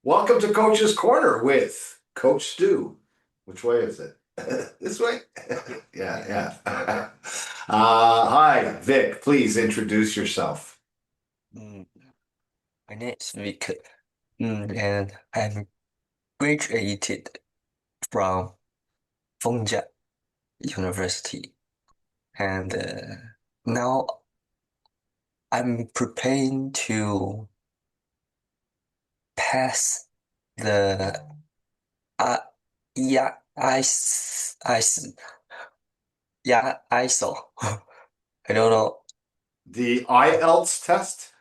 Welcome to Coach's Corner with Coach Stu. Which way is it? This way? Yeah, yeah. Hi, Vic. Please introduce yourself. Mm, my name is Vic, and I'm graduated from Fengjia University, and now I'm preparing to pass the uh, yeah, ISO. I don't know. The IELTS test?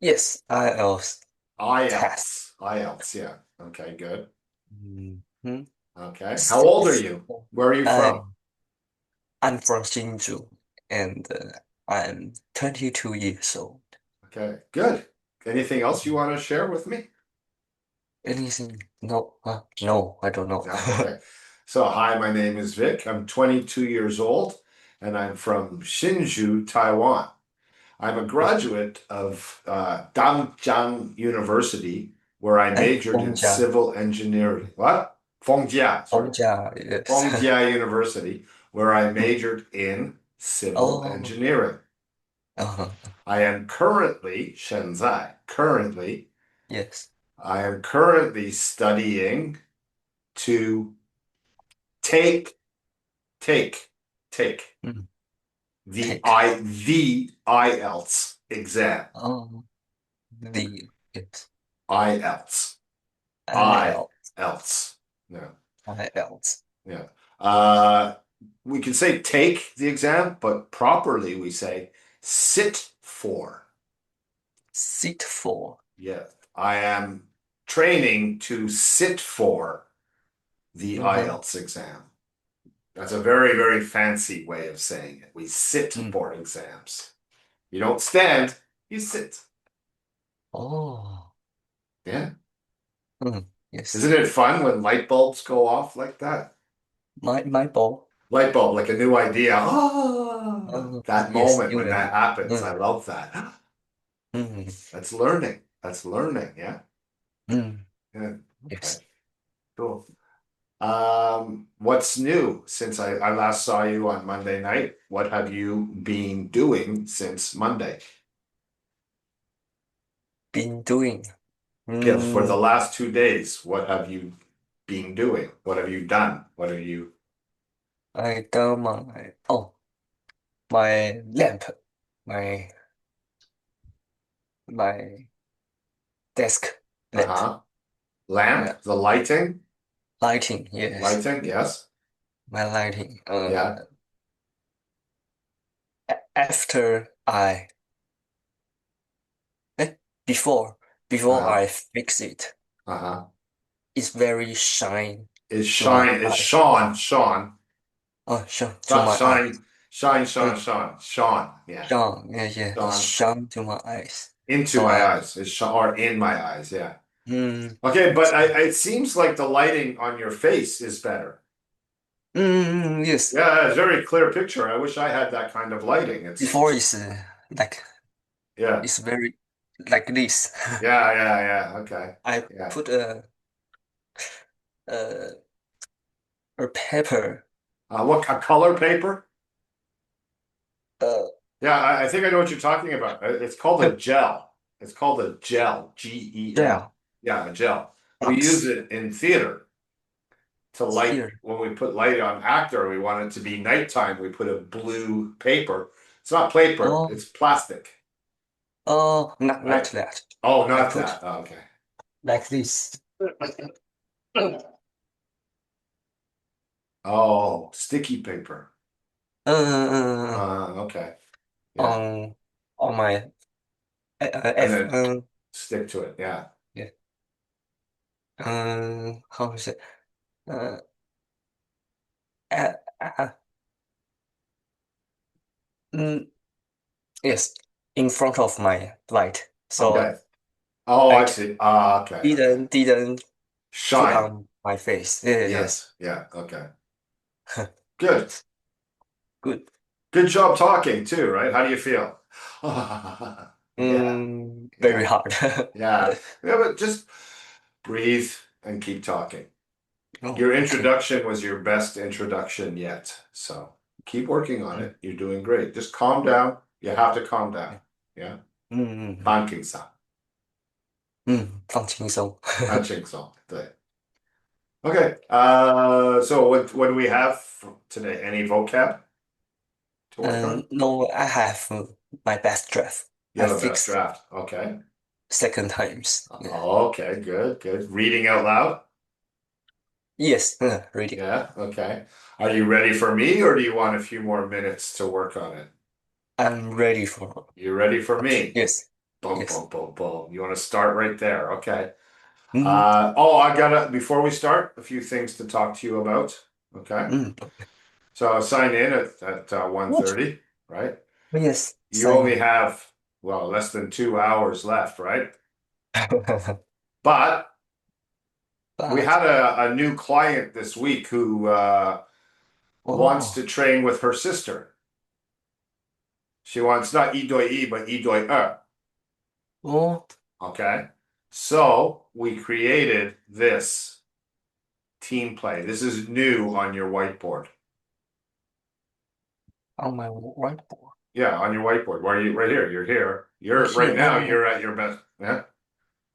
Yes, IELTS test. IELTS, yeah. Okay, good. Mhm. Okay. How old are Since you? Where are you from? I'm I'm from Hsinchu, and I'm 22 years old. Okay, good. Anything else you want to share with me? Anything? No, no, I don't know. No? Okay. So, hi, my name is Vic. I'm 22 years old and I'm from Hsinchu, Taiwan. I'm a graduate of Danjiang University, where I majored in Fengjia, civil engineering. What? Fengjia, sorry. Fengjia, yes. Fengjia University, where I majored in civil Oh, engineering. uh-huh. I am currently, 现在, Yes. I am currently studying to take, take, take Mm. the Take. the IELTS exam. Oh, yes. IELTS. I IL, else. Yeah. IELTS. Yeah. Uh, we can say take the exam, but properly we say sit for. Sit for. Yeah. I am training to sit for the Uh-huh. IELTS exam. That's a very, very fancy way of saying it. We sit Mm. for exams. You don't stand, you sit. Oh, Yeah. yes. Isn't it fun when light bulbs go off like that? My ball. Light bulb, like a new idea. Ah, that Yes, moment you when will. that happens. I Mm, love that. mm, That's learning. That's learning. Yeah. mm. Yeah. Okay. Yes. Cool. What's new since I last saw you on Monday night? What have you been doing since Monday? Been doing. Yeah, for the Mm, last 2 days, what have you been doing? What have you done? What have you? I done my lamp, my my desk lamp. Uh-huh. Lamp, Yeah, the lighting, lighting. Yes, lighting, yes. my lighting. Yeah. After eh, before before Uh-huh. I fix it, Uh-huh. it's very shine Is to my shine is eyes. Sean. Oh, shine to Not my eyes. shine, Mm, Sean. Yeah. shine. Yeah, yeah. It's Sean. shine to my eyes. Into So my eyes. It's Sean, or in my eyes. Yeah. mm, Okay, but it seems like the lighting on your face is better. yes. Yeah, it's a very clear picture. I wish I had that kind of lighting. Before is like Yeah. it's very like this. Yeah. Okay. I Yeah. put a a paper. What a color paper? Uh, Yeah, I think I know what you're talking about. It's called a gel. It's called a gel. GEL. gel Yeah, a gel. We use box it in theater to light here. when we put light on actor. We want it to be nighttime. We put a blue paper. It's not paper. Oh, It's plastic, oh, not right? that. Oh, I not put that. Oh, okay. like this. Oh, sticky paper. Uh, Okay. Yeah, on on my and F. then stick to it. Yeah. Yeah. How is it? Uh, uh, uh, mm, yes, in front of my light. Okay. So Oh, I I see. Okay. didn't put Shine. on my face. Yeah, yes. Yes. Yeah. Okay. Good. Good. Good job talking too, right? How do you feel? Yeah. Very Yeah. hard. Yeah. Yeah, but just breathe, and keep talking. Oh, Your okay. introduction was your best introduction yet. So keep working on Mm, it. You're doing great. Just calm down. You have to calm down. yeah. Yeah. 嗯嗯嗯嗯，放轻松.放轻松。放轻松. Okay. So what do we have today? Any vocab to work on? No, I have my best draft. You I have a best fixed draft. Okay. second times. Yeah. Okay, good, good. Reading out loud? Yes, reading. Yeah, okay. Are you ready for me or do you want a few more minutes to work on it? I'm ready for. You ready for me? Yes, Boom, yes. boom, boom, boom. You want to start right there. Okay. Mm, I gotta, before we start, a few things to talk to you about. Okay. okay. So I sign in at What? 1:30, right? Yes, You sign only in. have, well, less than 2 hours left, right? But we But had a new client this week who wants to oh, train with her sister. She wants not I but I. oh, Okay. So we created this team play. This is new on your whiteboard. on my whiteboard. Yeah, on your whiteboard. Where are you? Right here. You're here. You're right Here. now. You're at your best. Yeah.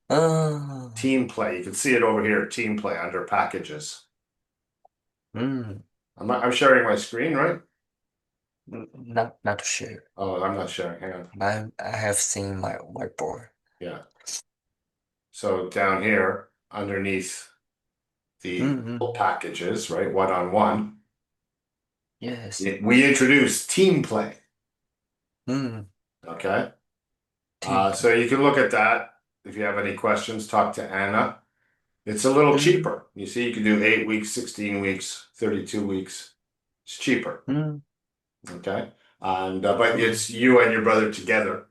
Uh, Team play. You can see it over here. Team play under packages. mm, I'm sharing my screen, right? not to share. Oh, I'm not sharing. Hang on. I have seen my whiteboard. Yeah. So down here, underneath the Mm-hmm. packages, right? One on one, Yes. we introduced team play. Mm, Okay. team So play. you can look at that. If you have any questions, talk to Anna. It's a little Mm, cheaper. You see, you can do 8 weeks, 16 weeks, 32 weeks. It's cheaper. mm, Okay. And but mm. it's you and your brother together.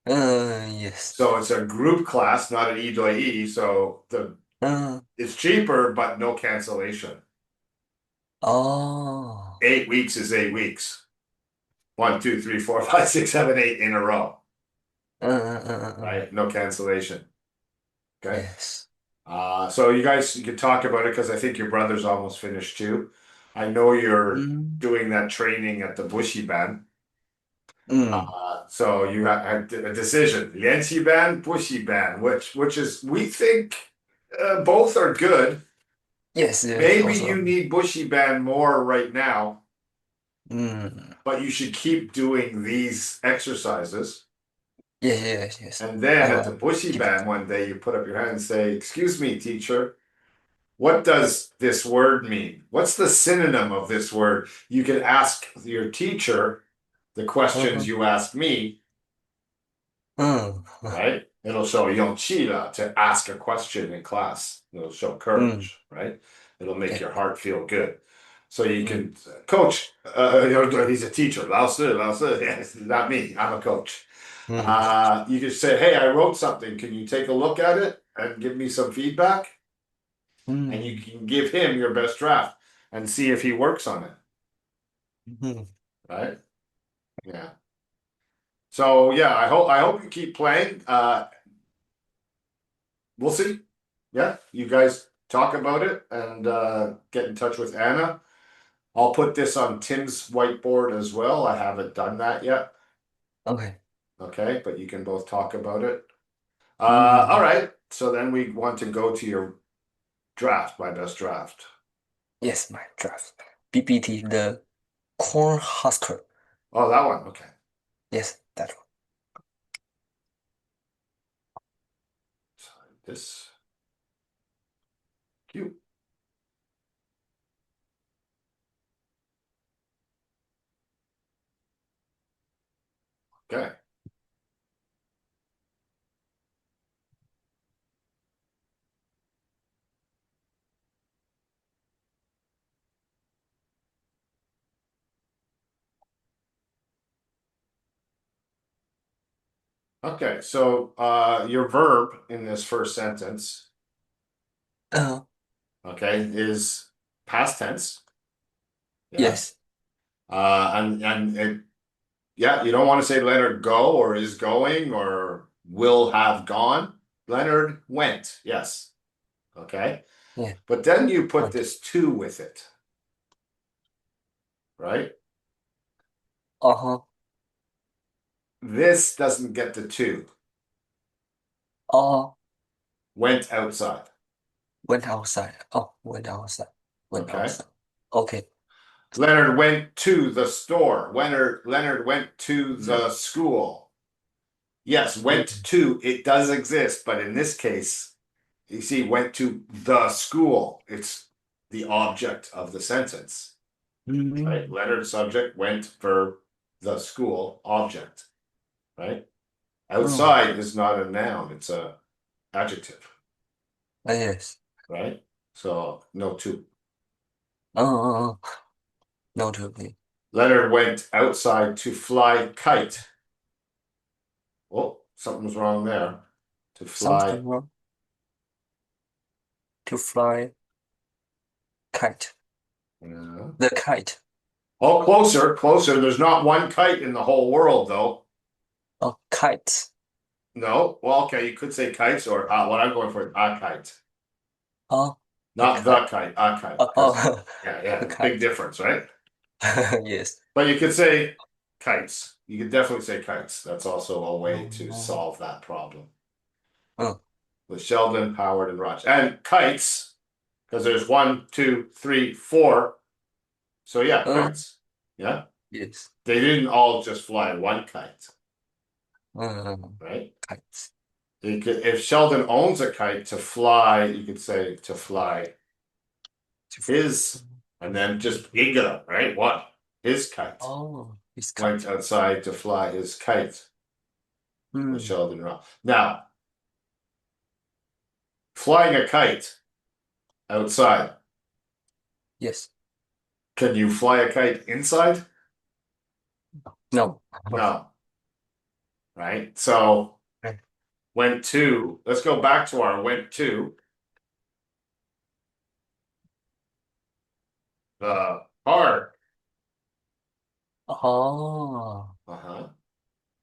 Yes. So it's a group class, not an E. So Uh, it's cheaper, but no cancellation. oh. 8 weeks is 8 weeks. 1, 2, 3, 4, 5, 6, 7, 8 in a row, right? No cancellation. Okay. Yes. So you can talk about it because I think your brother's almost finished too. I know you're Mm, doing that training at the Bushy Band. mm. So you got a decision: Lianqi Band, Bushy Band, which is we think both are good. Yes, yes, Maybe also. you need Bushy Band more right now, Mm. but you should keep doing these exercises. Yes, yes, yes. And then I at the will Bushy keep it. Band one day, you put up your hand and say, "Excuse me, teacher. What does this word mean? What's the synonym of this word?" You can ask your teacher the questions Uh-huh. you ask me, Mm. right? It'll show 勇气 to ask a question in class. It'll show Mm. courage, right? It'll make Yeah. your heart feel good. So you Mm. can, coach, he's a teacher. 老师, yes, not me. I'm a coach. Mm. You can say, hey, I wrote something. Can you take a look at it and give me some feedback? And you Mm. can give him your best draft and see if he works on it, Mm. right? Yeah. So yeah, I hope you keep playing. We'll see. Yeah, you guys talk about it and get in touch with Anna. I'll put this on Tim's whiteboard as well. I haven't done that yet. Okay. Okay, but you can both talk about it. All Mm. right. So then we want to go to your draft, my best draft. Yes, my draft. BBT, the corn husker. Oh, that one. Okay. Yes, that one. So this cute. Okay. Okay. So your verb in this first sentence, Uh, okay, is past tense. Yeah. yes. And it, yeah, you don't want to say Leonard go or is going or will have gone. Leonard went. Yes. Okay. Yeah. But then you put Right. this to with it, right? Uh-huh. This doesn't get the to. Uh, Went outside. went outside. Oh, went outside. Went Okay. outside. Okay. Leonard went to the store. Leonard went to Mm. the school. Yes, went Mm. to, it does exist, but in this case, you see, went to the school. It's the object of the sentence, right? Mm. Leonard subject, went verb, the school object, right? Oh, Outside is not a noun, it's a adjective, yes. right? So no to. Oh, no to me. Leonard went outside to fly kite. Oh, something's wrong there. To fly. Something wrong. To fly kite. Yeah. The kite. Oh, closer, closer. There's not one kite in the whole world, though. Oh, kite. No. Well, okay, you could say kites or what I'm going for, a kite. Oh, a Not kite. the kite, a kite. Because, Oh, yeah, a yeah, big kite. difference, right? Yes. But you could say kites. You could definitely say kites. That's also a way to Oh, solve that problem. oh, With Sheldon, Howard, and Raj. And kites, because there's one, two, three, four. So yeah, oh, kites. Yeah. yes. They didn't all just fly one kite, Um, right? kites. You could, if Sheldon owns a kite to fly, you could say to fly To his, and then just Igga, right? What? His kite. Oh, it's Went kite. outside to fly his kite with Hmm. Sheldon Ross. Now, flying a kite outside. Yes. Can you fly a kite inside? No. No, right? So went to, let's go back to our went to the park. Oh. Uh-huh.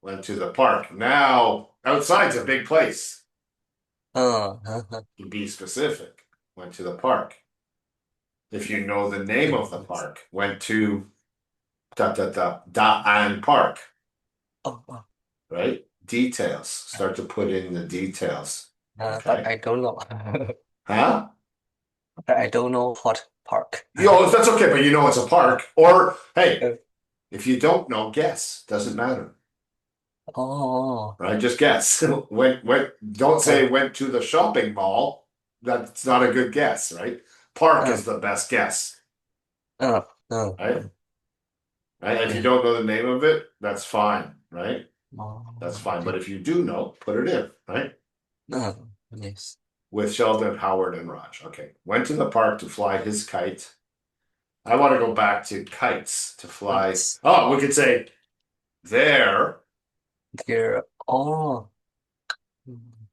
Went to the park. Now, outside's a big place. Uh, To be specific, went to the park. If you know the name of the yes. park, went to da and park, Oh, oh. right? Details. Start to put in the details. But Okay. I don't know. Huh? I don't know what park. Yo, that's okay, but you know it's a park. Or hey, Uh, if you don't know, guess. Doesn't matter. Oh. Right? Just guess. Don't Uh, say went to the shopping mall. That's not a good guess, right? Park uh, is the best guess, uh, uh, right? Right? If you yeah. don't know the name of it, that's fine, right? That's Oh, fine. But okay. if you do know, put it in, right? Uh, yes. With Sheldon, Howard, and Raj. Okay. Went to the park to fly his kite. I want to go back to kites to fly. It's Oh, we could say their there. Oh.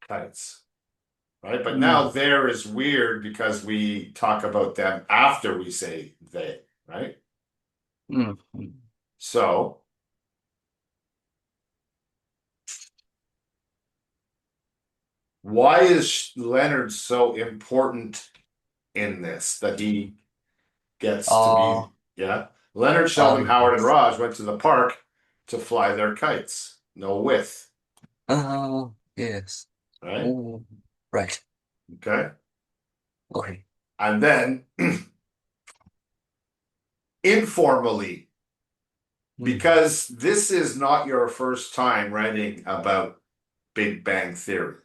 kites, right? But now Mm, there is weird because we talk about them after we say they, right? mm, mm. So why is Leonard so important in this that he gets to be, Oh, yeah? Leonard, Sheldon, Howard, and yes. Raj went to the park to fly their kites. No with, Yes. right? Oh, right. Okay. Okay. And then informally, Mm, because this is not your first time writing about Big Bang Theory,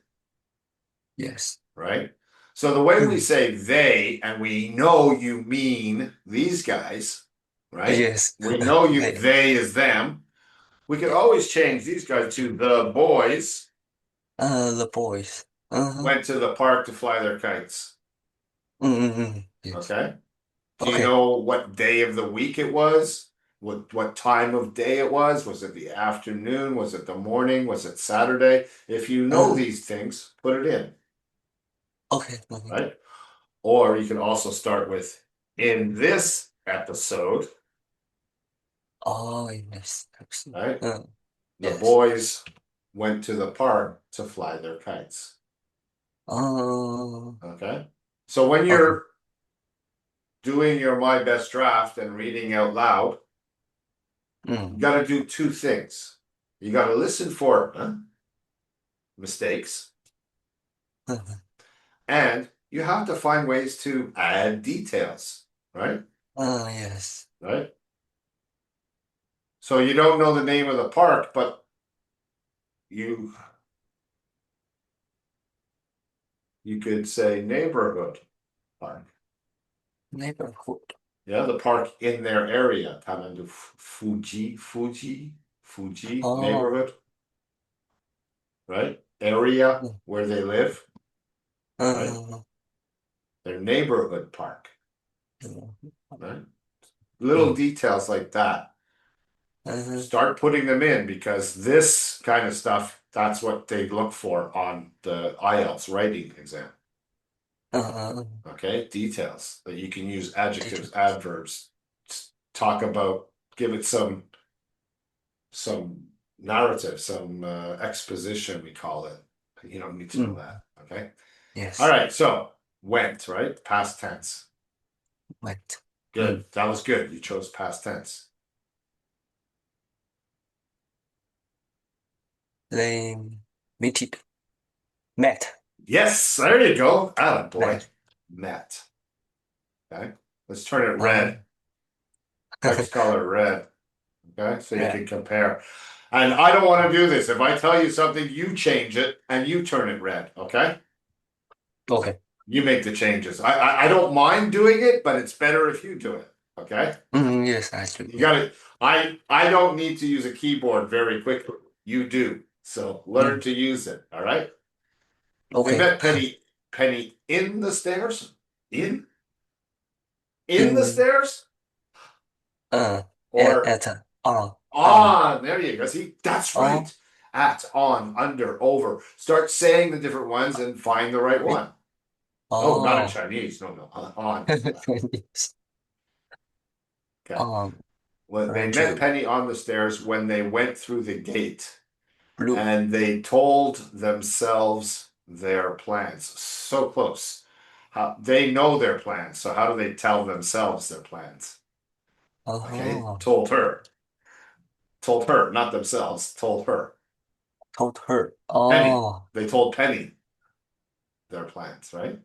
yes. right? So the way we Mm, say they, and we know you mean these guys, right? yes. We know you, They. they is them. We could Yeah. always change these guys to the boys The boys. Uh-huh. went to the park to fly their kites. Yes. Okay. Do you Okay. know what day of the week it was? What time of day it was? Was it the afternoon? Was it the morning? Was it Saturday? If you know Uh, these things, put it in, okay. Okay. right? Or you can also start with in this episode, Oh, yes. Excellent. right? The Yes. boys went to the park to fly their kites. Uh, Okay. So when Okay. you're doing your my best draft and reading out loud, you Mm. got to do two things. You got to listen for mistakes, and you have to find ways to add details, right? Yes. Right. So you don't know the name of the park, but you you could say neighborhood park. Neighborhood. Yeah, the park in their area. Tamandu Fuji Oh. neighborhood, right? Area Mm. where they live, right? Uh, Their neighborhood park, mm. right? Little Mm. details like that. Uh, Start putting them in because this kind of stuff, that's what they look for on the IELTS writing exam. uh, Okay, details that you can use adjectives, details. adverbs, talk about, give it some narrative, some exposition, we call it. You don't need to know Mm. that. Okay. All Yes. right. So went, right? Past tense. Went. Mm. Good. That was good. You chose past tense. They meted. Met. Yes. There you go. Ah, boy. Met. Met. Okay. Let's turn it Uh, red. Text color red. Okay. So you yeah. can compare. And I don't want to do this. If I tell you something, you change it and you turn it red. Okay. Okay. You make the changes. I don't mind doing it, but it's better if you do it. Okay. Yes, I do. You Yeah. got it. I don't need to use a keyboard very quickly. You do. So learn Mm. to use it. All right. They Okay. met Penny in the stairs. In in the In stairs uh or at on on. There you go. See, that's on right. At, on, under, over. Start saying the different ones and find the right it one. Oh, not in oh Chinese. No, no. On. yes. Okay. On Well, they run met to Penny on the stairs when they went through the gate. blue. And they told themselves their plans. So close. How they know their plans. So how do they tell themselves their plans? Okay, Oh, told her, not themselves. Told her. told her. Penny. Oh, They told Penny their plans, right?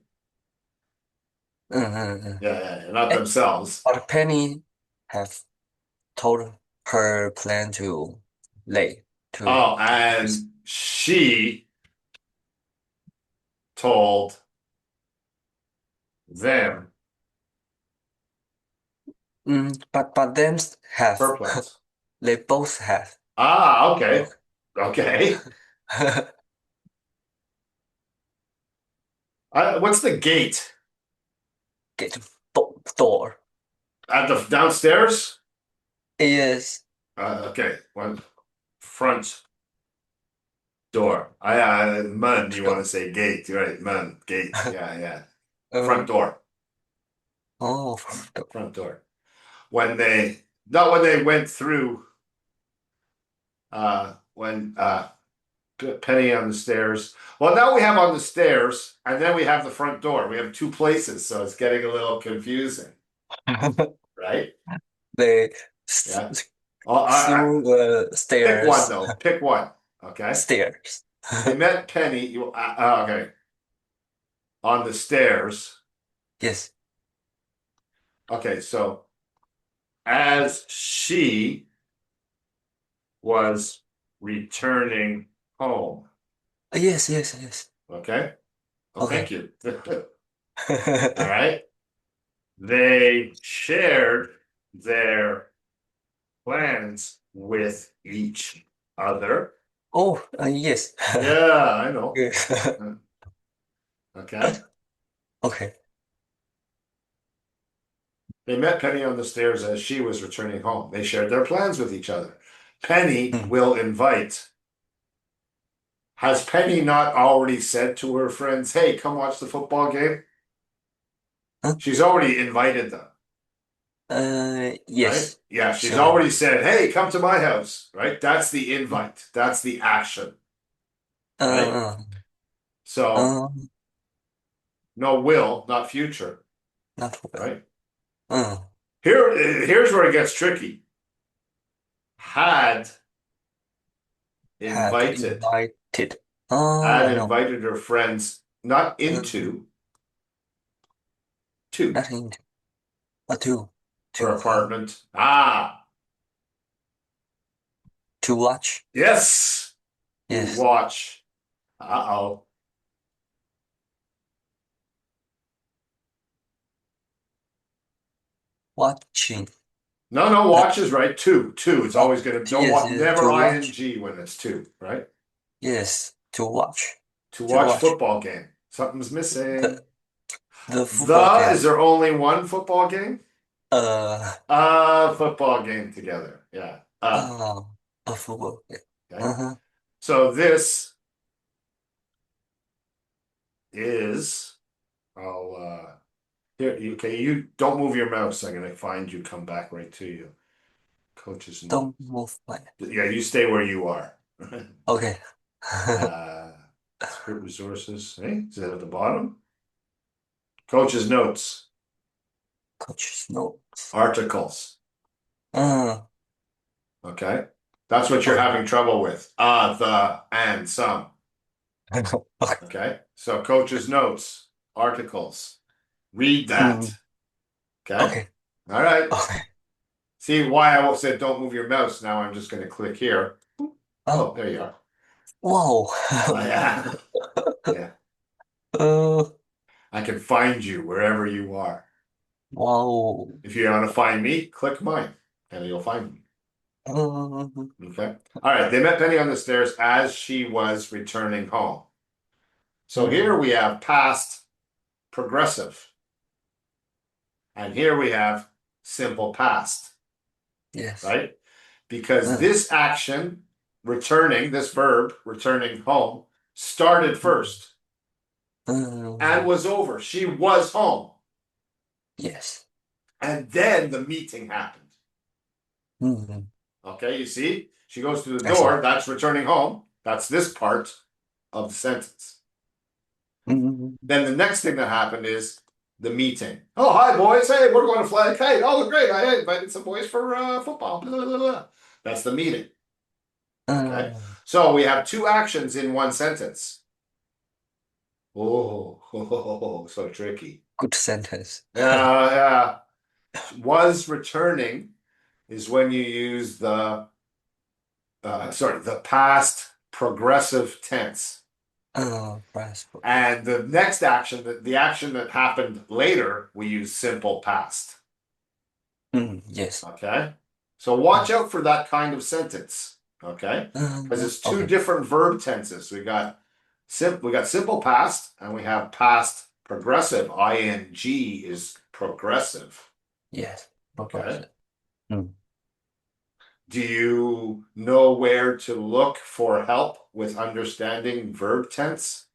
uh, Yeah, not eh, themselves. but Penny have told her plan to lay to Oh, and she told them but them have her plans. they both have. Ah, okay, Okay. okay. What's the gate Get door. at the downstairs? Yes. Okay, one front door. Man, you want to Door. say gate, right? Man, gate. Yeah, yeah. Front Uh, door. oh, door. Front door. When they, not when they went through, when Penny on the stairs. Well, now we have on the stairs, and then we have the front door. We have two places, so it's getting a little confusing, right? They Yeah. Oh, through the pick one stairs. though. Pick one. Okay. Stairs. They met Penny. Okay. On the stairs. Yes. Okay, so as she was returning home. Yes, yes, yes. Okay. Well, thank Okay. you. All right. They shared their plans with each other. Oh, yes. Yeah, I know. Yes. Okay. Okay. They met Penny on the stairs as she was returning home. They shared their plans with each other. Penny Mm. will invite. Has Penny not already said to her friends, hey, come watch the football game? Huh? She's already invited them. Right? Yes. Yeah, she's Sure. already said, hey, come to my house, right? That's the invite. That's the action, right? Uh, So uh, No, will, not future, not well. right? Uh, Here's where it gets tricky. Had had invited, invited. Oh, had I know. invited her friends not Uh, into, to nothing. A two. her To apartment. Ah, to watch. yes, to Yes. watch. Uh-oh. Watching. No, no, Uh, watch is right. Two. It's always gonna don't yes, want yes. never To watch. ing when it's two, right? Yes. To watch. To To watch watch. football game. Something's The missing. the football The is game. there only one football game? Uh. Football game together. Yeah. Uh. A football game. Okay. Uh-huh. So this is I'll here okay, you don't move your mouse. I'm gonna find you, come back right to you. Coach's note. Don't move my. Yeah, you stay where you are. Okay. uh Script resources. Hey, is that at the bottom? Coach's notes. Coach's notes. Articles. Uh. Okay. That's what you're Okay. having trouble with. The, and, some. Okay. Okay. So coach's notes, articles. Read that. Mm, Okay. okay. All right. Okay. See why I said don't move your mouse. Now I'm just going to click here. Uh, Oh, there you are. wow. Oh, yeah. Yeah. Uh, I can find you wherever you are. wow. If you want to find me, click mine and you'll find me. Uh, Okay. All right. They met Penny on the stairs as she was returning home. So here mm, we have past progressive. And here we have simple past, yes. right? Because Uh, this action, returning, this verb, returning home, started mm, first and um, was over. She was home. yes. And then the meeting happened. Mm, Okay, you see? She goes through the I see. door. That's returning home. That's this part of the sentence. Mm, Then the next thing that happened is the meeting. Oh, hi, boys. Hey, we're going to flag. Hey, oh, great. I invited some boys for football. Blah, blah, blah. That's the meeting. Okay. uh, So we have two actions in one sentence. Oh, so tricky. good sentence. Yeah. Was returning is when you use the past progressive tense. Press. And the next action, the action that happened later, we use simple past. Yes. Okay. So watch out for that kind of sentence. Okay. Because it's two Okay. different verb tenses. We got simple past and we have past progressive. ing is progressive. Yes. Okay. Progressive. Mm. Do you know where to look for help with understanding verb tense?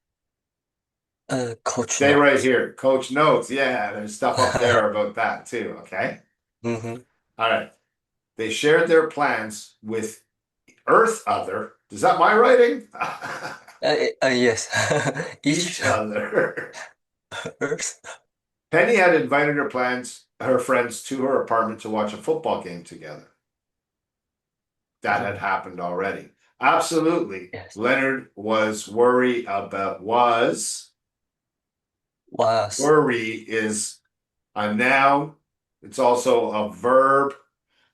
Coach Stay right notes. here. Coach notes. Yeah, there's stuff up there about that too. Okay. Mm-hmm. All right. They shared their plans with Earth other. Is that my writing? Yes. Each Each other. Earth. Penny had invited her friends to her apartment to watch a football game together. That had Mm, happened already. Absolutely. yes. Leonard was worried about was. Was. Worry is a noun. It's also a verb,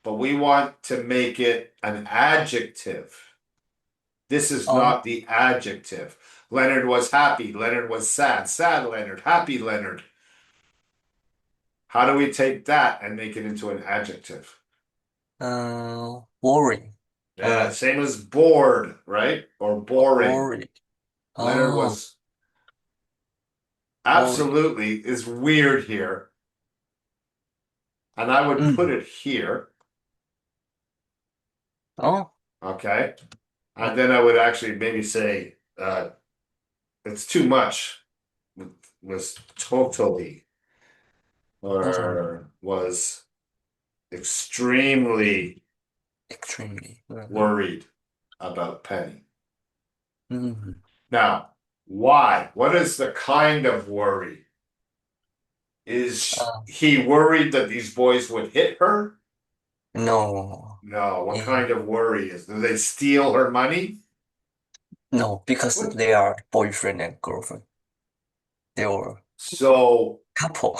but we want to make it an adjective. This is Oh. not the adjective. Leonard was happy. Leonard was sad. Sad Leonard. Happy Leonard. How do we take that and make it into an adjective? Worry. Yeah, same as bored, right? Or boring. Worry. Leonard Oh, was worry. absolutely is weird here. And I would put Mm. it here, Oh, okay? And okay. then I would actually maybe say it's too much. Was totally Totally. or was extremely Extremely. worried about Penny. Mm. Now, why? What is the kind of worry? Is Uh, he worried that these boys would hit her? no. No. What Eh, kind of worry is? Do they steal her money? no, because What? they are boyfriend and girlfriend. They were So couple.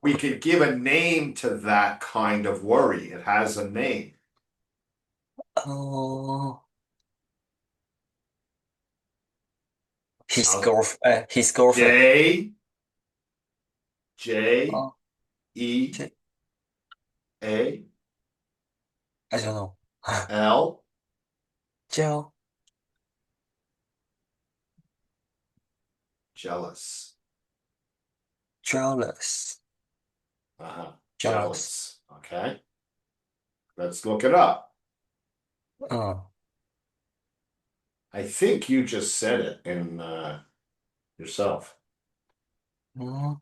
we could give a name to that kind of worry. It has a name. Oh, Now, his girlfriend. J J Oh, E shit, A I don't know. L Jeal, jealous. jealous, jealous. Jealous. Okay. Let's look it up. Oh, I think you just said it in yourself. mm,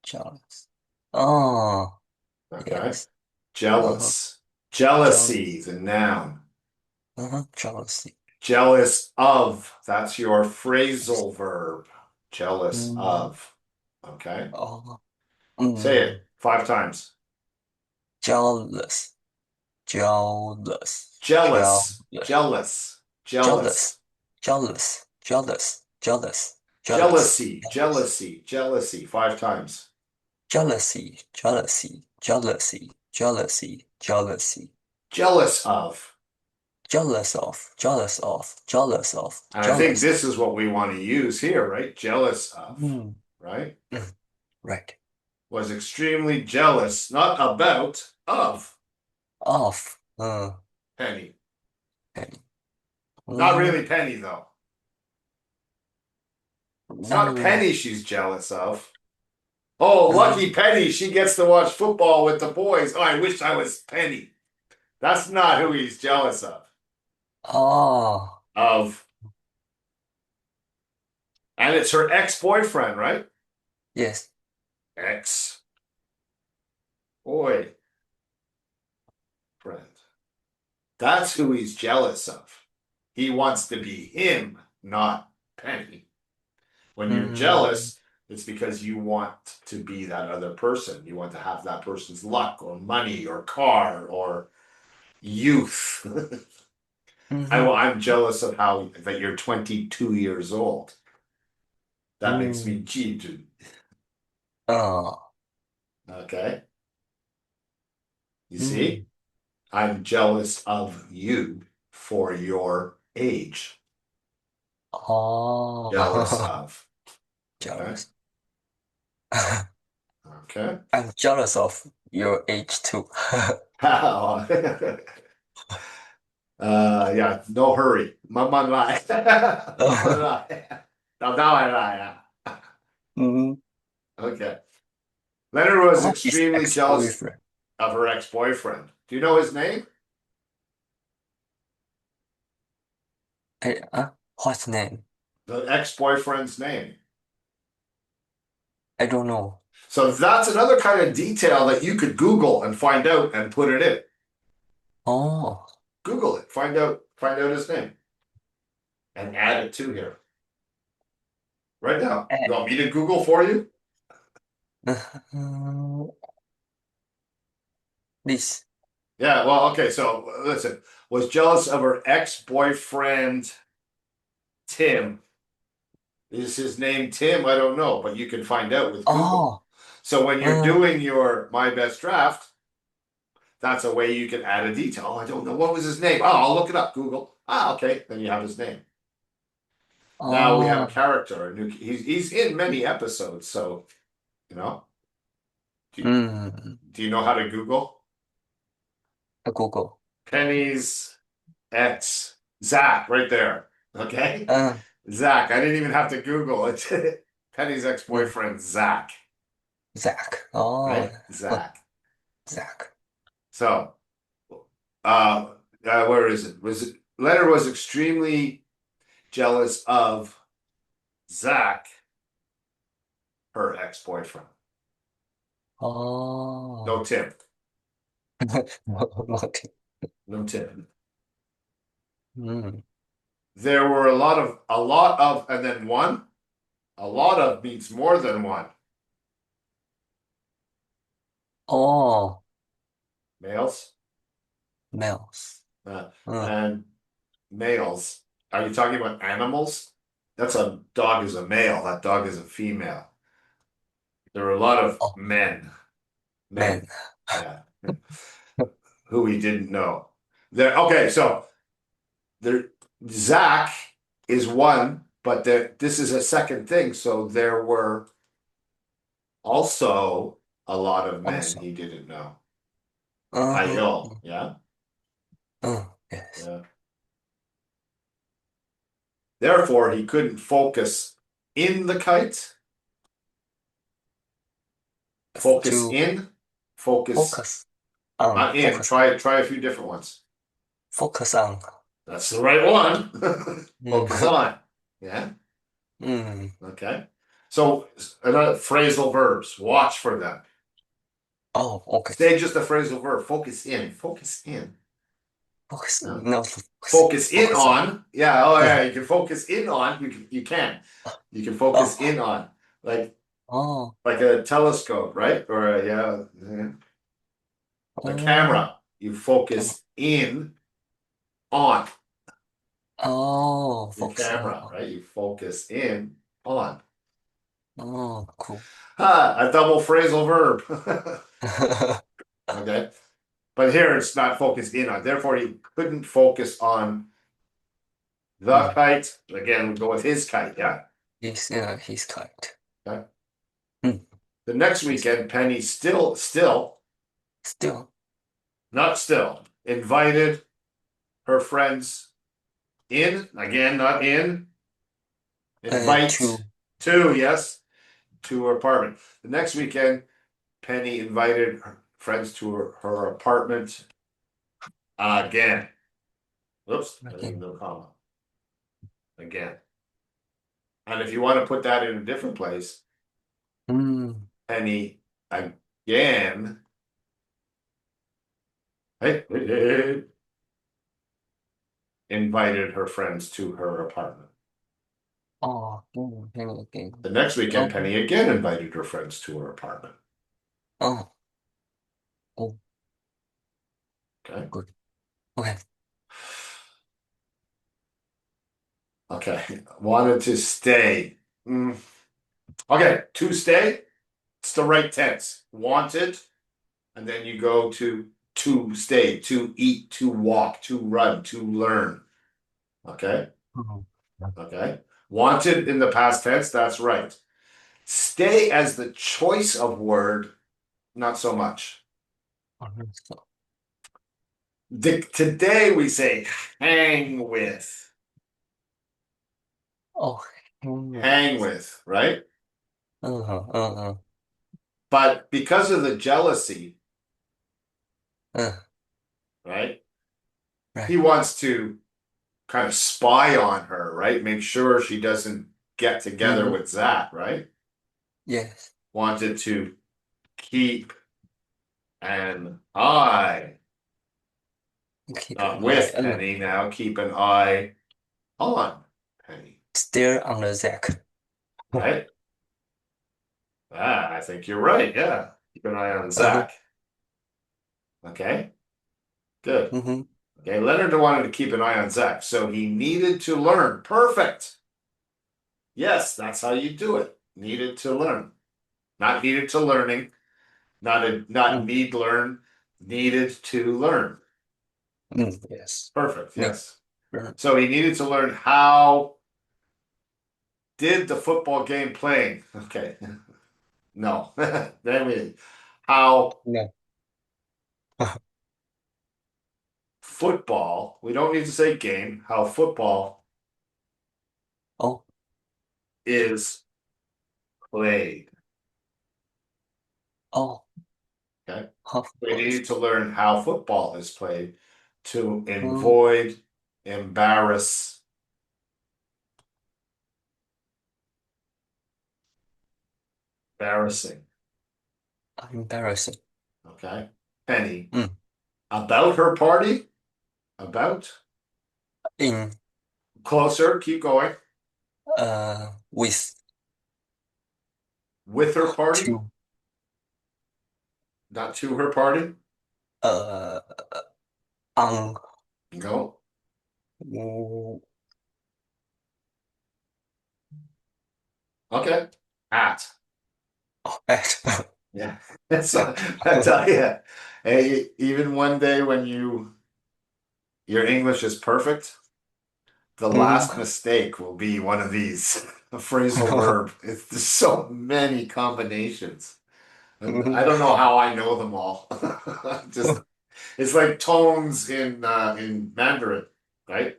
jealous. Oh, Okay. yes. Uh-huh. Jealous. Jealous. Jealousy, the noun. Uh-huh. Jealousy. Jealous of. That's your phrasal verb. Jealous Mm, of. Okay. oh, Say it 5 times. jealous, jealous, Jealous. jealous, Jealous. jealous, Jealous. jealous, jealous, jealous, jealous, Jealousy. jealous, Jealousy. Jealousy. 5 times. jealousy, jealousy, jealousy, jealousy, jealousy, Jealous of. jealous of, jealous of, jealous of, And I think jealous of. this is what we want to use here, right? Jealous of. Mm, Right? mm, right. Was extremely jealous, not about, of Of. Penny. Okay. Not Mm, really Penny, though. It's not not really. Penny she's jealous of. Oh, Uh, lucky Penny, she gets to watch football with the boys. Oh, I wish I was Penny. That's not who he's jealous of. oh, Of, and it's her ex-boyfriend, right? yes. Ex-boyfriend. That's who he's jealous of. He wants to be him, not Penny. When you're Mm, jealous, it's because you want to be that other person. You want to have that person's luck or money or car or youth. mm-hmm. I'm jealous of how that you're 22 years old. That makes me Mm, cheat. oh, Okay. You see? mm, I'm jealous of you for your age. Jealous oh, of. Okay. jealous. Okay. I'm jealous of your age too. How? Yeah, no hurry. 慢慢来. 慢慢来. now I lie. Mm, Okay. Leonard was oh, his extremely jealous ex-boyfriend. of her ex-boyfriend. Do you know his name? What's name? The ex-boyfriend's name. I don't know. So that's another kind of detail that you could Google and find out and put it in. Oh, Google it. Find out his name and add it to here. Right now. eh, You want me to Google for you? this. Yeah, well, okay, so listen. Was jealous of her ex-boyfriend Tim. Is his name Tim? I don't know, but you can find out with Google. Oh, So when you're uh, doing your My Best Draft, that's a way you can add a detail. Oh, I don't know. What was his name? Oh, I'll look it up. Google. Ah, okay. Then you have his name. Now we have a oh, character. He's in many episodes. So, you know, do, mm, do you know how to Google? Google. Penny's ex, Zach, right there. Okay. Uh, Zach. I didn't even have to Google it. Penny's mm, ex-boyfriend, Zach. Zach. Oh, Right? Zach. Zach. So, uh, where is it? Leonard was extremely jealous of Zach, her ex-boyfriend. No Oh, Tim. okay. No Tim. Mm, There were a lot of, and then one. A lot of means more than one. Oh, Males males. uh, Uh, and males. Are you talking about animals? That's a dog is a male. That dog is a female. There are a lot of oh, men. man. Men. Yeah. Who he didn't know. There. Okay. So there. Zach is one, but this is a second thing. So there were also a lot of men Also. he didn't know. Uh-huh. Yeah. Yes. Yeah. Therefore, he couldn't focus in the kite. Focus To in. Focus focus on, not in. focus on, Try a few different ones. focus on. That's the right one. Focus Mm. on. Yeah. Mm. Okay. So another phrasal verbs. Watch for them. Oh, okay. Say just a phrasal verb. Focus in. Focus in. Focus, Yeah. no, focus, Focus in focus on. on. Yeah. Oh Uh, yeah. You can focus in on. You can. You can focus oh, in on. Like oh, like a telescope, right? Or yeah. A oh, camera. You camera. focus in on Oh, your focus camera, on. right? You focus in on. Oh, cool. A double phrasal verb. Okay. But here it's not focused in on. Therefore, he couldn't focus on the Mm. kite. Again, we go with his kite. Yeah. He's correct. Okay. Mm. The next He's weekend, Penny still, not still, invited her friends in. Again, not in. Invite to, to, yes, to her apartment. The next weekend, Penny invited her friends to her apartment again. Oops, I think again. no comma. Again. And if you want to put that in a different place, Mm. Penny again, hey, invited her friends to her apartment. Oh, again. The next Oh, weekend, Penny again invited her friends to her apartment. oh, oh, Okay. good. Okay. Okay. Wanted to stay. Okay. To stay, it's the right tense. Wanted, and then you go to stay, to eat, to walk, to run, to learn. Okay. Oh, Okay. Wanted in the past tense, that's right. Stay as the choice of word, not so much. so, Today we say hang with. oh, Hang anyways. with, right? Uh-huh, uh-huh, But because of the jealousy, uh, right? right. He wants to kind of spy on her, right? Make sure she doesn't get together Mm-hmm. with Zach, right? Yes. Wanted to keep an eye, Keep not an eye with on, Penny now, keep an eye on Penny, stare on the Zack. right? I think you're right. Yeah. Keep an eye on Uh-huh. Zach. Okay. Good. Mm-hmm. Okay. Leonard wanted to keep an eye on Zach, so he needed to learn. Perfect. Yes, that's how you do it. Needed to learn. Not needed to learning. Not Mm. need learn. Needed to learn. Mm. Yes. Perfect. Neat. Yes. Learn. So he needed to learn how did the football game playing. Okay. No. Then we how No. football, we don't need to say game, how football Oh, is played. oh, Okay. half We was. need to learn how football is played to Mm. avoid embarrass embarrassing. Embarrassing. Okay. Penny. Mm. About her party? About? In, Closer, keep going. with, with her party, To not to her party. uh on No. oh, Okay. At. at Yeah. So I tell you, hey, even one day when your English is perfect, the last mm. mistake will be one of these, a phrasal verb. It's there's so many combinations. And I don't know how I know them all. Just it's like tones in Mandarin, right?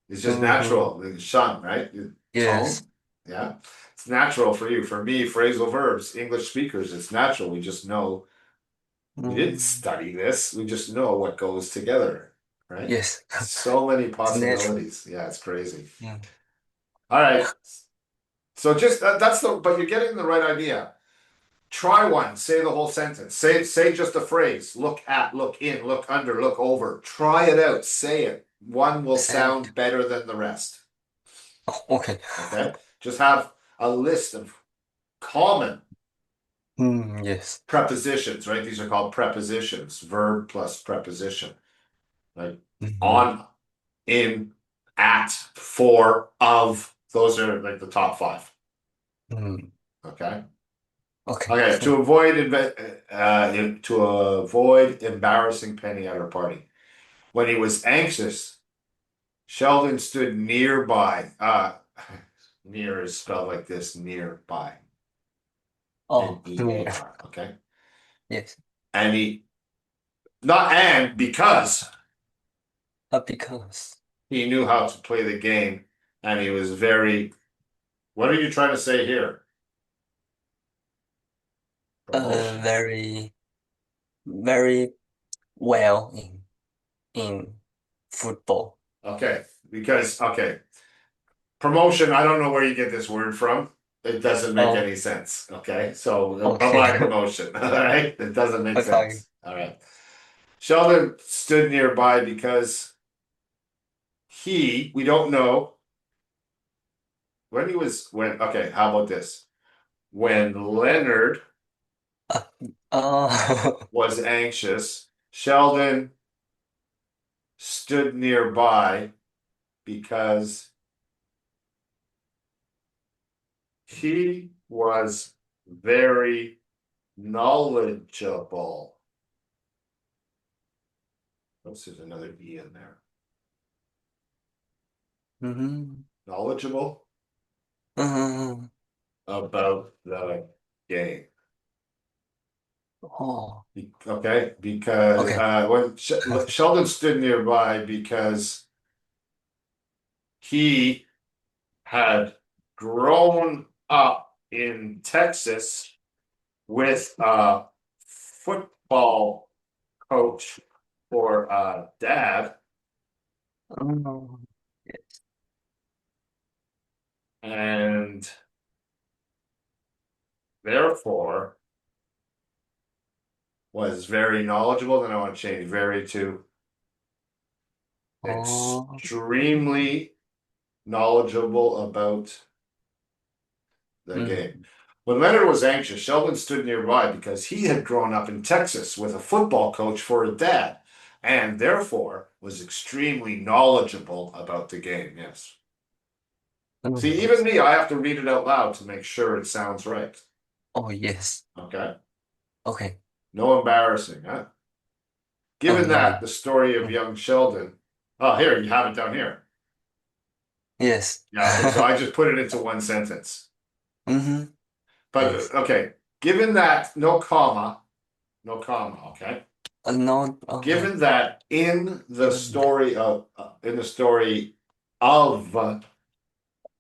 It's just Mhm. natural. Shun, right? Yes. Tone. Yeah. It's natural for you. For me, phrasal verbs, English speakers, it's natural. We just know we didn't Mm. study this. We just know what goes together, right? Yes. So many It's natural. possibilities. Yeah, it's crazy. Mm. All right. So just that's but you're getting the right idea. Try one. Say the whole sentence. Say just a phrase. Look at, look in, look under, look over. Try it out. Say it. One will Say. sound better than the rest. Oh, okay. Okay? Just have a list of common Yes. prepositions, right? These are called prepositions. Verb plus preposition. Like Hmm. on, in, at, for, of. Those are like the top five. Mm. Okay? Okay. Okay, to avoid embarrassing Penny at her party. When he was anxious, Sheldon stood nearby. Near is spelled like this, nearby. Oh, yeah. Near. Okay. Yes. And he not and because Because he knew how to play the game and he was very what are you trying to say here? Promotion. very very well in football. Okay. Because okay. Promotion, I don't know where you get this word from. It doesn't make Oh, any sense. Okay. So okay. apply promotion. All right. It doesn't make Okay. sense. All right. Sheldon stood nearby because we don't know okay, how about this? When Leonard Uh, uh, was anxious, Sheldon stood nearby because he was very knowledgeable. Oops, there's another E in there. mhm. Knowledgeable about the game. Oh, Okay, because okay. when Sheldon stood nearby because he had grown up in Texas with a football coach for dad, Oh, yes. and therefore was very knowledgeable. Then I want to change very to Oh, extremely knowledgeable about the game. mm, When Leonard was anxious, Sheldon stood nearby because he had grown up in Texas with a football coach for a dad, and therefore was extremely knowledgeable about the game. Yes. See, even yes. me, I have to read it out loud to make sure it sounds right. Oh, yes. Okay. Okay. No embarrassing, huh? Oh, Given that no. the story of Mm, young Sheldon. Oh, here, you have it down here. yes. Yeah, okay, so I just put it into one sentence. Mm-hmm. But Yes. okay, given that no comma, no comma, okay? No, okay. Given that in the Even that story of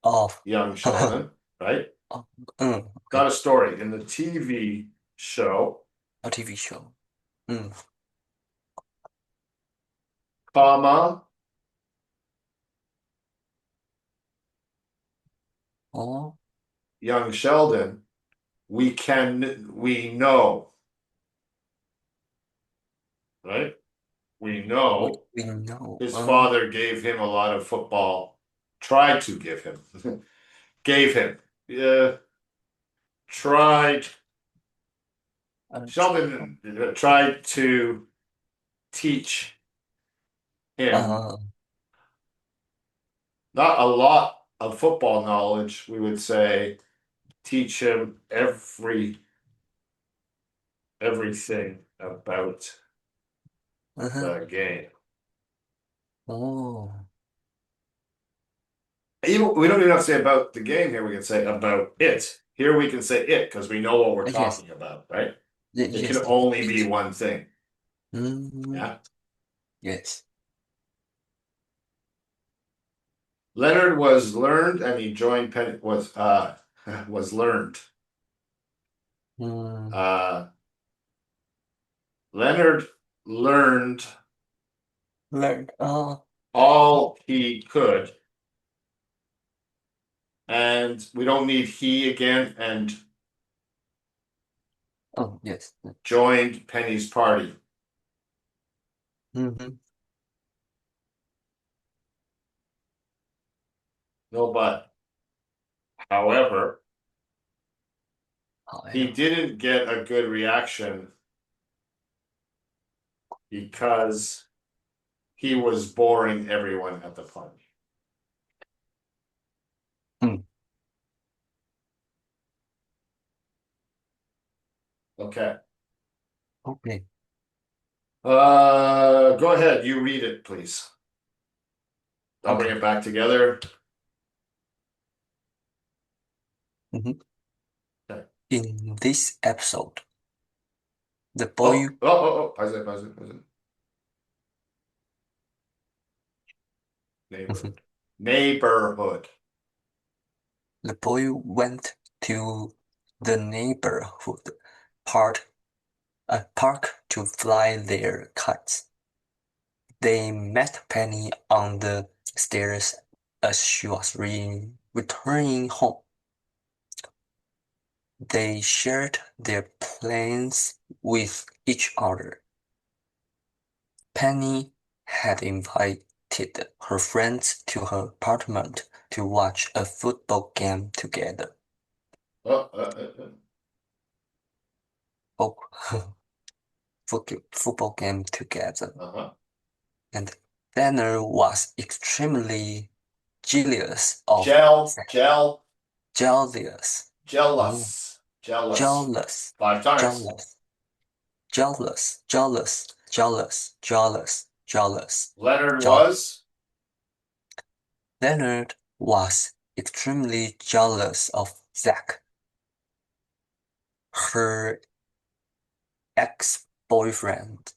off. young Sheldon, right? Oh, Got okay. a story in the TV show, A TV show. Mm. comma, Oh, young Sheldon, we know, right? We know we know. his father gave him a lot of tried to give him, gave him, uh, tried, Uh, Sheldon tried to teach him uh, not a lot of football knowledge, we would say, teach him everything about uh-huh. the game. Oh, Even, we don't even have to say about the game here. We can say about it. Here we can say it because we know what we're yes. talking about, right? It can Yes. only be Yes. one thing. Mm, Yeah. yes. Leonard was learned and he joined Penn was learned. Mm, Uh Leonard learned learn. all he could, and we don't need he again, and Oh, yes. joined Penny's party. Mm-hmm. No but. However, he However. didn't get a good reaction because he was boring everyone at the party. Mm, Okay. okay. Go ahead. You read it, please. I'll bring Okay. it back together. Mm-hmm. Okay. In this episode, the boy, Pause it. Mhm. Neighborhood. Neighborhood. The boy went to the neighborhood park, park to fly their kites. They met Penny on the stairs as she was returning home. They shared their plans with each other. Penny had invited her friends to her apartment to watch a football game together. Oh, uh, uh, uh, Oh, football game together. uh-huh. And Banner was extremely jealous of Gel, Zack. gel, Jealous. Oh, jealous, jealous. jealous. 5 times. Jealous. Jealous. Jealous. Jealous. Jealous. Jealous. Leonard Jealous. was Leonard was extremely jealous of Zack, her ex-boyfriend.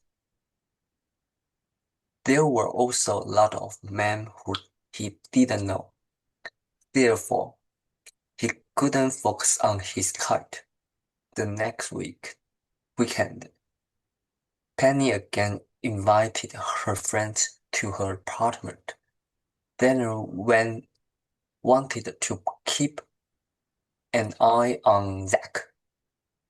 There were also a lot of men who he didn't know. Therefore, he couldn't focus on his kite. The next weekend, Penny again invited her friends to her apartment. Then wanted to keep an eye on Zack,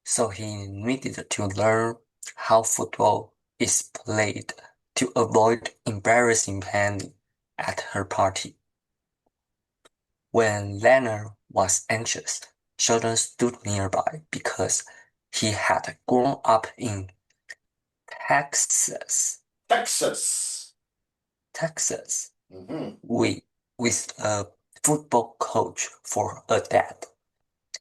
so he needed to learn how football is played to avoid embarrassing Penny at her party. When Leonard was anxious, Sheldon stood nearby because he had grown up in Texas, Texas. Texas, Hmm. with, with a football coach for a dad,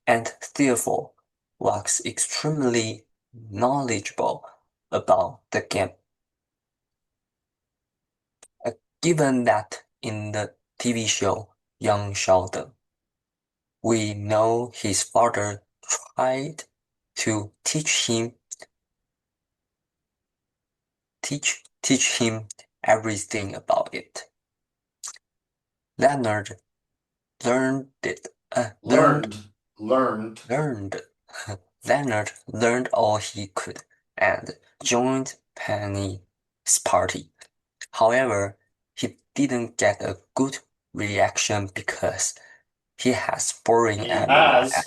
and therefore was extremely knowledgeable about the game. Uh, Given that in the TV show Young Sheldon, we know his father tried to teach him everything about it. Leonard learned it learned Learned. learned Leonard learned all he could and joined Penny's party. However, he didn't get a good reaction because he has boring He everyone has. at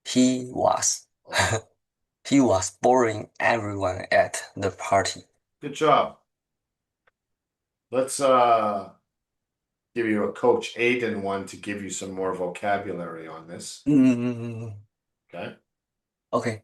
he was Oh, he was boring everyone at the party. good job. Let's give you a Coach Aiden one to give you some more vocabulary on this. Mm, Okay. Okay.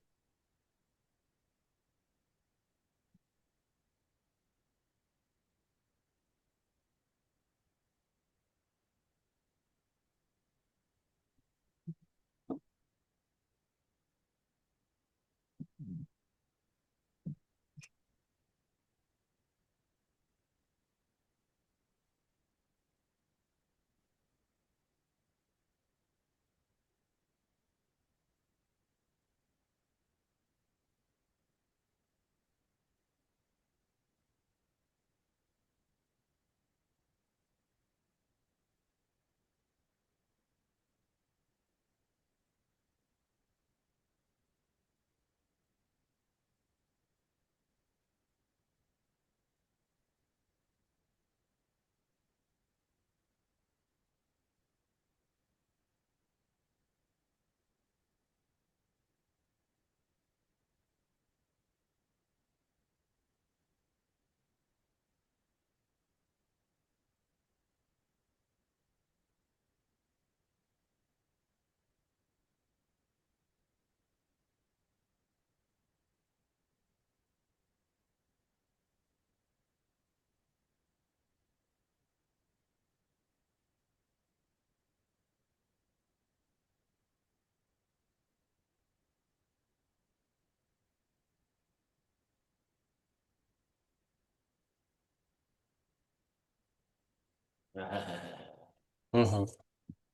Mm-hmm.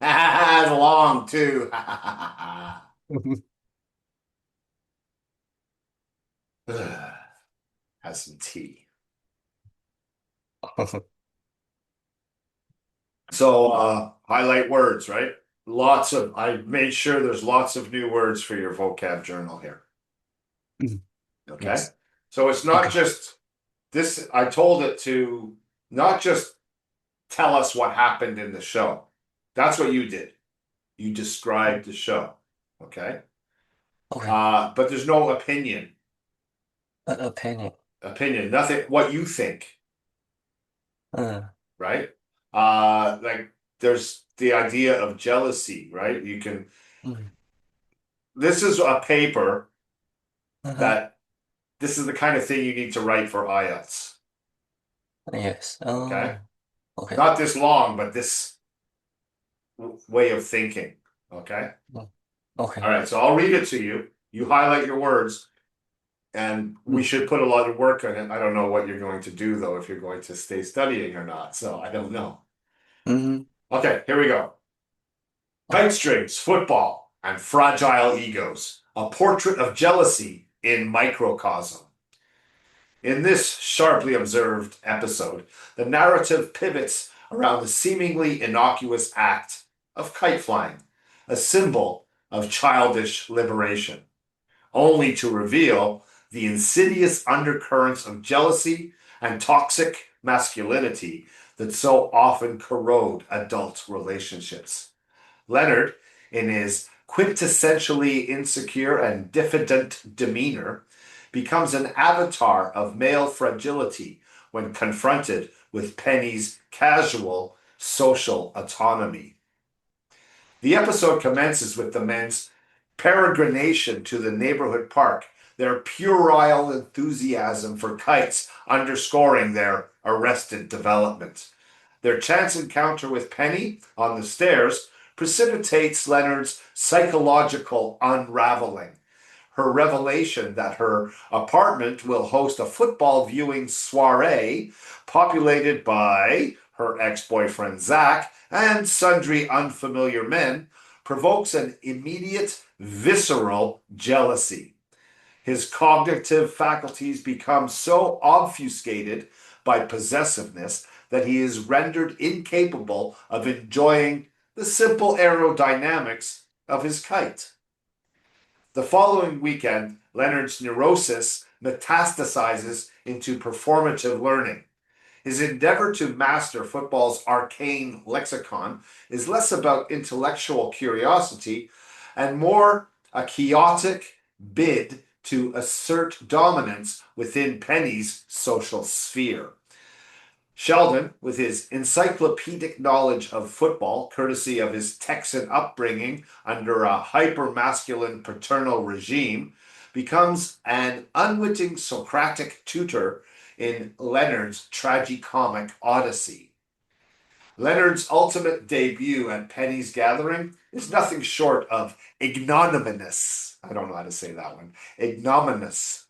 It's long too. Has some tea. So highlight words, right? I made sure there's lots of new words for your vocab journal here. Okay. Yes. So it's not Okay. just this, I told it to not just tell us what happened in the show. That's what you did. You described the show. Okay. Okay. But there's no opinion. Opinion. Nothing, what you think, Uh, right? Like there's the idea of jealousy, right? mm, This is a paper uh-huh. that this is the kind of thing you need to write for IELTS. Yes. Okay. Oh, okay. Not this long, but this way of thinking. Okay. Mm, All okay. right. So I'll read it to you. You highlight your words, and we Mm, should put a lot of work on it. I don't know what you're going to do, though, if you're going to stay studying or not. So I don't know. mm-hmm. Okay. Here we go. Okay. Kite strings, football, and fragile egos. A portrait of jealousy in microcosm. In this sharply observed episode, the narrative pivots around the seemingly innocuous act of kite flying, a symbol of childish liberation, only to reveal the insidious undercurrents of jealousy and toxic masculinity that so often corrode adult relationships. Leonard, in his quintessentially insecure and diffident demeanor, becomes an avatar of male fragility when confronted with Penny's casual social autonomy. The episode commences with the men's peregrination to the neighborhood park, their puerile enthusiasm for kites underscoring their arrested development. Their chance encounter with Penny on the stairs precipitates Leonard's psychological unraveling. Her revelation that her apartment will host a football viewing soiree populated by her ex-boyfriend Zach and sundry unfamiliar men provokes an immediate, visceral jealousy. His cognitive faculties become so obfuscated by possessiveness that he is rendered incapable of enjoying the simple aerodynamics of his kite. The following weekend, Leonard's neurosis metastasizes into performative learning. His endeavor to master football's arcane lexicon is less about intellectual curiosity and more a chaotic bid to assert dominance within Penny's social sphere. Sheldon, with his encyclopedic knowledge of football, courtesy of his Texan upbringing under a hyper-masculine paternal regime, becomes an unwitting Socratic tutor in Leonard's tragicomic Odyssey. Leonard's ultimate debut at Penny's gathering is nothing short of ignominious. I don't know how to say that one. Ignominious.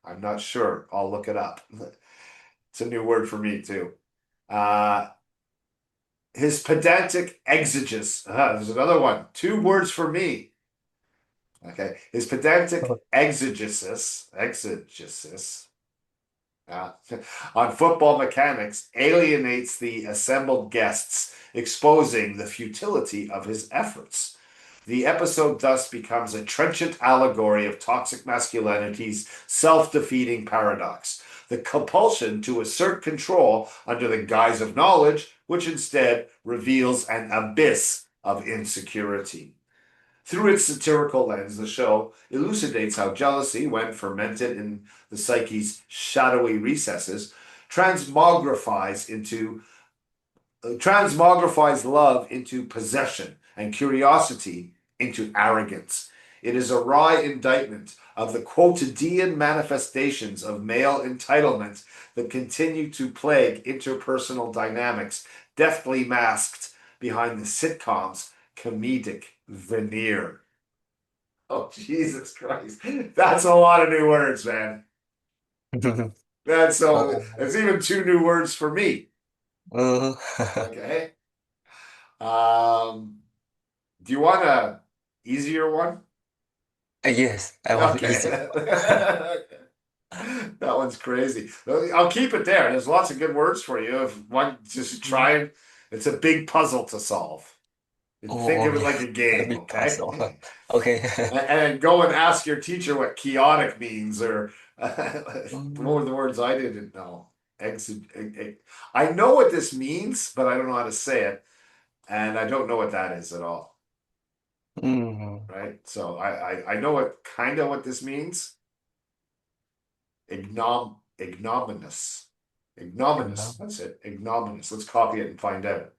I'm not sure. I'll look it up. It's a new word for me too. Uh, his pedantic exegesis. There's another one. Two words for me. Okay. His pedantic exegesis uh, on football mechanics alienates the assembled guests, exposing the futility of his efforts. The episode thus becomes a trenchant allegory of toxic masculinity's self-defeating paradox, the compulsion to assert control under the guise of knowledge, which instead reveals an abyss of insecurity. Through its satirical lens, the show elucidates how jealousy, when fermented in the psyche's shadowy recesses, transmogrifies love into possession and curiosity into arrogance. It is a wry indictment of the quotidian manifestations of male entitlement that continue to plague interpersonal dynamics, deftly masked behind the sitcom's comedic veneer. Oh, Jesus Christ. That's a lot of new words, man. That's so, Oh, it's even two new words for me. uh, Okay. Um, do you want a easier one? yes, I want Okay. easy. That one's crazy. I'll keep it there. There's lots of good words for you. If one just try Mm. it, it's a big puzzle to solve. Think Oh, of it okay. like a A game, big okay? puzzle. Okay. And go and ask your teacher what chaotic means, or what were Mm, the words I didn't know. I know what this means, but I don't know how to say it, and I don't know what that is at all. mm, Right? So I know what kind of what this means. Ignominious. Ignominious. economic, That's it. Ignominious. Let's copy it and find out.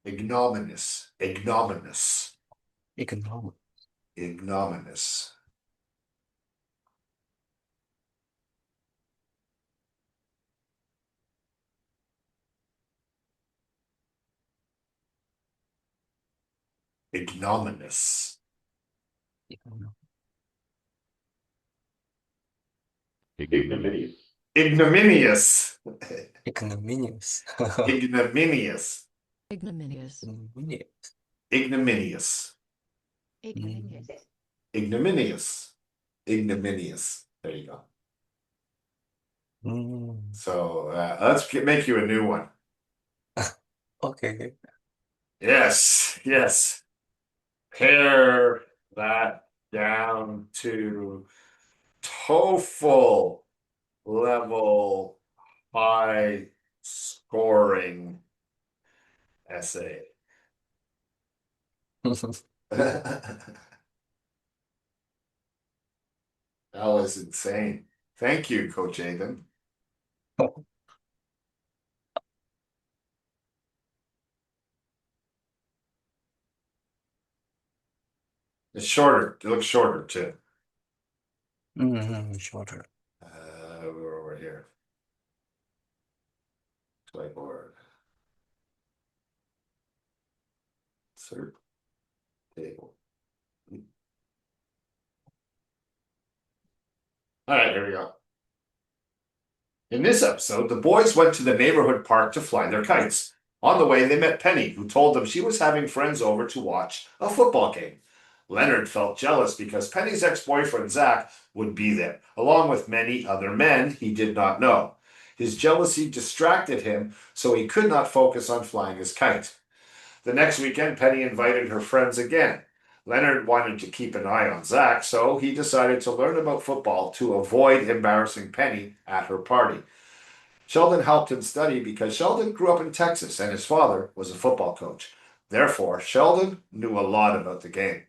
Ignominious. Ignominious. economic, Ignominious. Ignominious. economic, Ignominious. Ignominious. ignominious. Ignominious. Ignominious. Ignominious. Ignominious. Mm, Ignominious. Ignominious. Ignominious. There you go. mm. So make you a new one. Okay. Yes, yes. Pare that down to TOEFL level high scoring essay. That was insane. Thank you, Coach Aidan. It's shorter. It looks shorter too. Shorter. We're over here. Whiteboard. Insert table. All right, here we go. In this episode, the boys went to the neighborhood park to fly their kites. On the way, they met Penny, who told them she was having friends over to watch a football game. Leonard felt jealous because Penny's ex-boyfriend Zach would be there, along with many other men he did not know. His jealousy distracted him, so he could not focus on flying his kite. The next weekend, Penny invited her friends again. Leonard wanted to keep an eye on Zach, so he decided to learn about football to avoid embarrassing Penny at her party. Sheldon helped him study because Sheldon grew up in Texas and his father was a football coach. Therefore, Sheldon knew a lot about the game.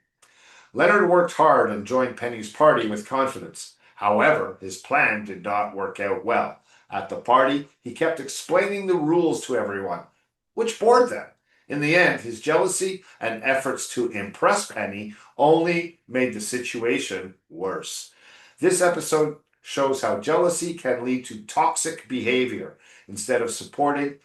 Leonard worked hard and joined Penny's party with confidence. However, his plan did not work out well. At the party, he kept explaining the rules to everyone, which bored them. In the end, his jealousy and efforts to impress Penny only made the situation worse. This episode shows how jealousy can lead to toxic behavior. Instead of supporting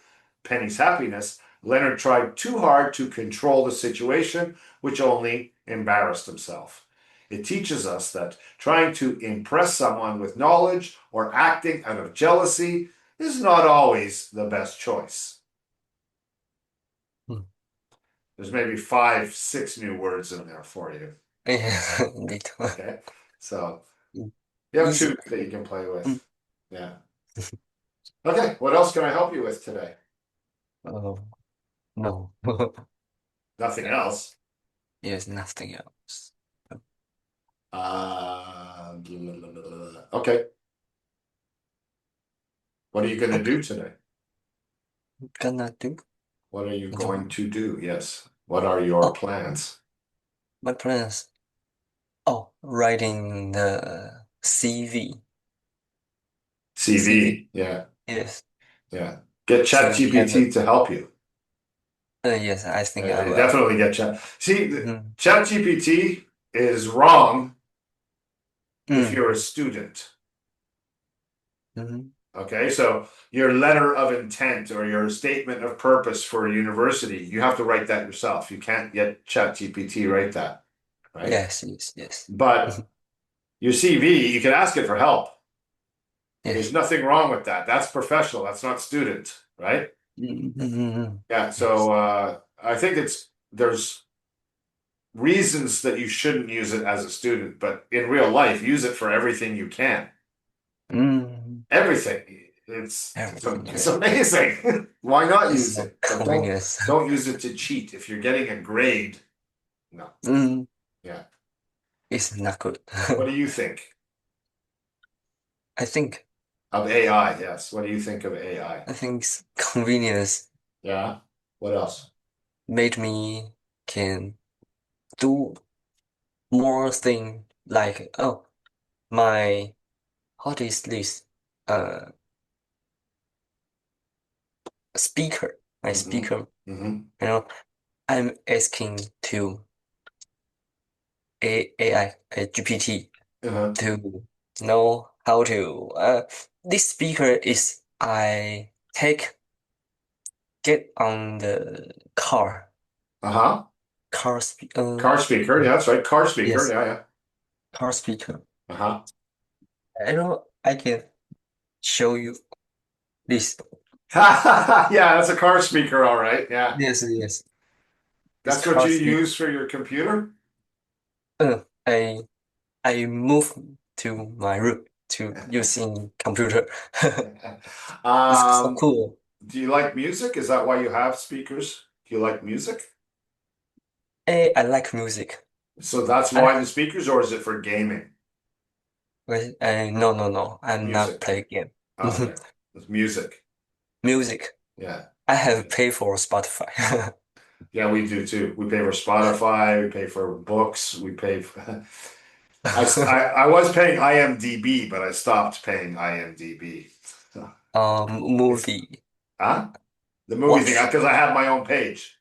Penny's happiness, Leonard tried too hard to control the situation, which only embarrassed himself. It teaches us that trying to impress someone with knowledge or acting out of jealousy is not always the best choice. Hmm. There's maybe 5, 6 new words in there for you. Yeah, me too. Okay. So you have Easy. two that you can play Mm. with. Yeah. Okay. What else can I help you with today? Oh, no. Nothing Uh, else. Yes, nothing else. Okay. What are you going to Okay, do today? gonna do. What are you You, going to do? Yes. What are your oh, plans? my plans. Oh, writing the CV. CV. CV. Yeah. Yes. Yeah. Get So we have ChatGPT to help you. yes, I think I will. Definitely get Chat. See, Mm-hmm. ChatGPT is wrong if Mm. you're a student. Mm-hmm. Okay, so your letter of intent or your statement of purpose for a university, you have to write that yourself. You can't get ChatGPT write that, right? Yes, yes, yes. But your CV, you can ask it for help. There's Yes. nothing wrong with that. That's professional. That's not student, right? Mm-hmm. Yeah. Yes. So I think there's reasons that you shouldn't use it as a student, but in real life, use it for everything you can. Mm. Everything. It's Everything. it's Yes. amazing. Why not It's use so it? But convenient. don't use it to cheat. If you're getting a grade, no. Mm. Yeah. It's not good. What do you think I think of AI? Yes. What do you think of AI? I think convenience Yeah. What else? made me can do more thing like my what is this uh speaker my Mm-hmm. speaker Mm-hmm. you know I'm asking to AI GPT Uh-huh. to know how to this speaker is I take get on the Uh-huh. car Car speaker. Yeah, that's right. Car speaker. yes Yeah, yeah. car speaker Uh-huh. I know I can show you this. Yeah, that's a car speaker, all right. Yeah. Yes, yes. This That's what car you speaker. use for your computer? Uh, I I move to my room to using computer. It's so Um, cool. do you like music? Is that why you have speakers? Do you like music? I like music. So that's I why the speakers, or is it for gaming? no no no. I'm not Music. play game. Oh, okay. It's music. Music. Yeah. I have Okay. paid for Spotify. Yeah, we do too. We pay for Spotify, we pay for books, we pay for I was paying IMDb, but I stopped paying IMDb. So it's Movie. huh? The movie thing, Watch. because I have my own page.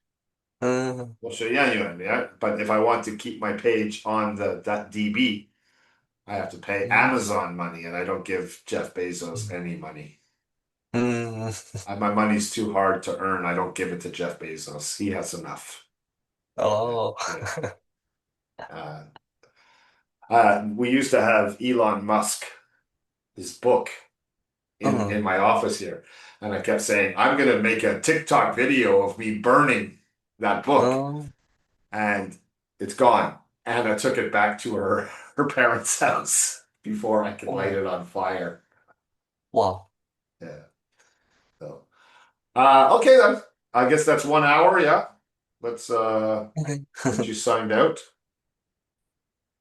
Uh, Well, sure, yeah, yeah. But if I want to keep my page on the that DB, I have to pay mm, Amazon money, and I don't give Jeff Bezos any money. mm, My money's too hard to earn. I don't give it to Jeff Bezos. He has enough. Yeah, oh. yeah. Uh, we used to have Elon Musk, his book in Uh, my office here, and I kept saying, "I'm going to make a TikTok video of me burning that book," oh, and it's gone. And I took it back to her parents' house before I could light oh, it on fire. wow. Yeah. So, okay then. I guess that's 1 hour. Yeah. Let's Okay. get you signed out.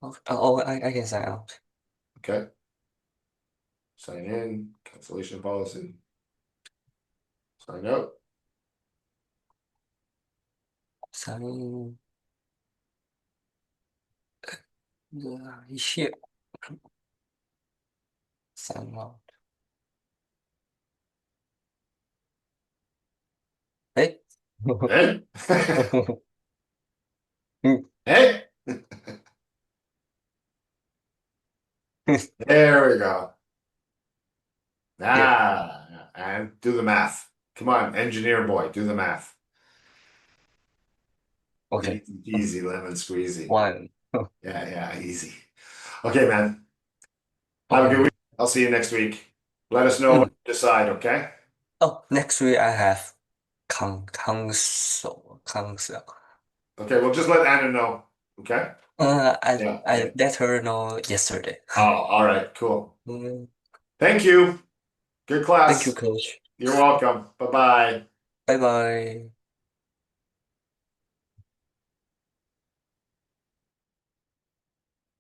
I can sign out. Okay. Sign in. Cancellation policy. Sign out. Sign here. Sound out. Hey. Hey? Hey? There we go. Yeah. Ah, and do the math. Come on, engineer boy, do the math. Okay. Easy peasy, lemon squeezy. One. Yeah, yeah, easy. Okay, man. Have a good Okay. week. I'll see you next week. Let us know what Mm. you decide, okay? Oh, next week I have council. Okay, well, just let Anna know, okay? Yeah, I okay. let her know yesterday. Oh, all right, cool. Mm, Thank you. Good Thank you, class. coach. You're welcome. Bye-bye. Bye bye.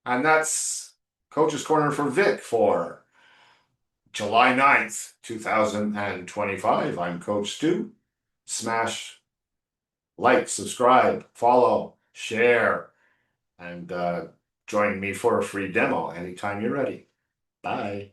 And that's Coach's Corner for Vic for July 9th, 2025. I'm Coach Stu. Smash like, subscribe, follow, share, and join me for a free demo anytime you're ready. Bye.